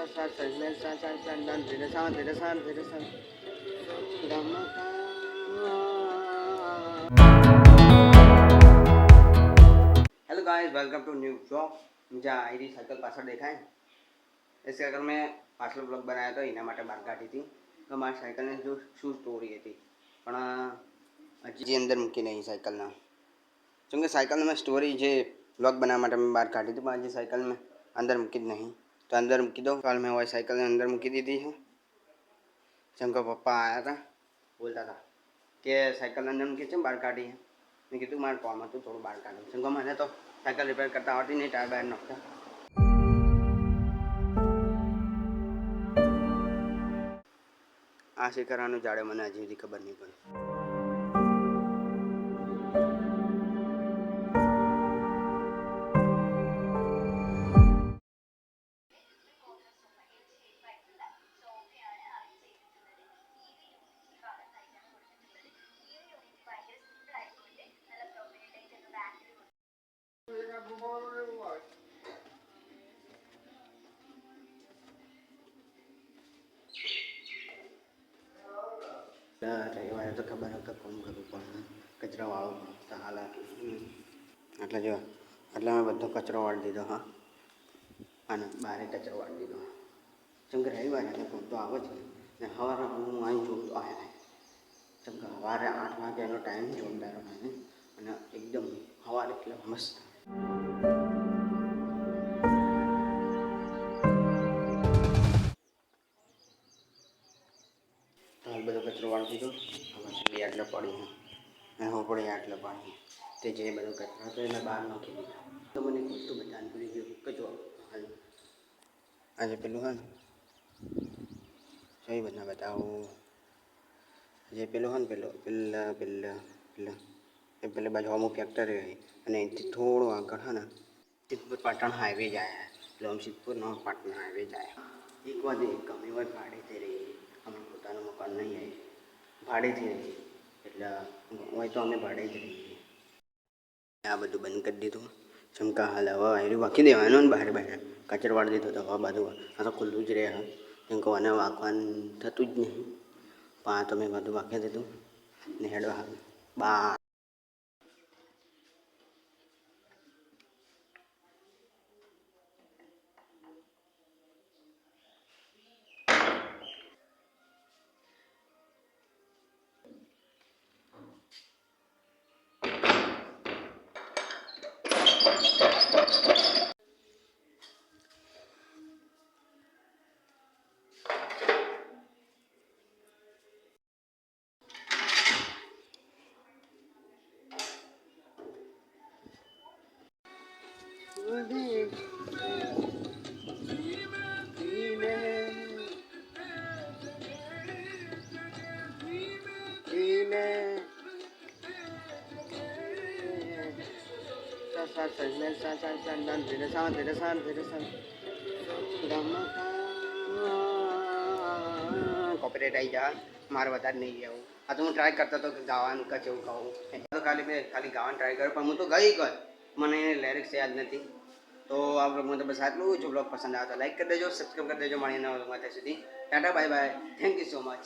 Hello guys, welcome to new blog. मुझे ID cycle पास देखा है। इसके अगर मैं पाछलो ब्लॉग बनाया तो एना माटे बार काढी थी तो मारी साइकिल ने जो शूज तोड़ी थी पण हजी अंदर मूकी नहीं साइकिल ना चूँकि साइकिल में स्टोरी जो ब्लॉग बनावा माटे मैं बाहर काढी थी पण हजी साइकिल में अंदर मूकी नहीं तो अंदर मूकी दो। कल मैं वही साइकिल ने अंदर मूकी दी थी। चमका पप्पा आया था, बोलता था कि साइकिल अंदर मूकी चम बाहर काढी है। मैं कीधु मारे काम हतुं थोड़ुं बाहर काढो। चमका मने तो साइकिल रिपेर करता आवडती नहीं, टायर बाहर नाखता। आ शिखरानु जाड़े मने हजी સુધી खबर नहीं पड़ी। રવિવારે તો ખબર હોય કે ફોન કરવું પણ કચરો વાળો તો હાલાકી એટલે જો એટલે મેં બધો કચરો વાળી દીધો। હા, અને બહાર કચરો વાળી દીધો જેમ કે રવિવારે એટલે ફોન તો આવે જ ને સવારે હું અહીં જોઉં તો આવ્યા જેમ કે સવારે 8 વાગ્યાનો ટાઈમ જોરદાર હોય અને એકદમ સવારે એટલે મસ્ત। હાલ બધો કચરો વાળી દીધો। હવે ઠંડી આટલે પડી ને હું પડી આટલે પાણી તે જે બધો કચરો હતો એને બહાર નાખી દીધો। તો મને એક વસ્તુ બધાને ભૂલી ગયું કચરો હાલ આજે પેલું હા ને સહી બધા બતાવું જે પેલું હા ને પેલા એ પેલે બાજુ અમુક ફેક્ટરી રહી અને એથી થોડું આગળ હા ને સિદ્ધપુર પાટણ હાઈવે જાય એટલે આમ સિદ્ધપુર નો પાટણ હાઈવે જાય। એક વાર ગમે વાર ભાડેથી રહી અમે પોતાનું મકાન નહીં આવી ભાડેથી રહીએ એટલે હોય તો અમે ભાડે જ રહીએ। આ બધું બંધ કરી દીધું ચમકા હાલ હવે આયરું વાંકી દેવાનું ને બહાર બહાર કચરો વાળી દીધો તો હવે બધું આ તો ખુલ્લું જ રહે હા કેમ કે આને વાંકવાનું થતું જ નહીં પણ આ તો મેં બધું વાંકી દીધું ને હેડો હાલ બા। कॉपीराइट आई जा मारे बता नहीं गया हूँ। हाँ तो मैं ट्राई करता तो गावन का चेव कहूँ तो खाली गावन ट्राई कर पर मुझे तो गई कर मैंने लिरिक्स याद नहीं। तो आप लोग मुझे बस आटलू जो ब्लॉग पसंद आया तो लाइक कर देजो, सब्सक्राइब कर देजो। मळीने नवा ब्लॉग मां त्यां सुधी tata bye bye, thank you so much.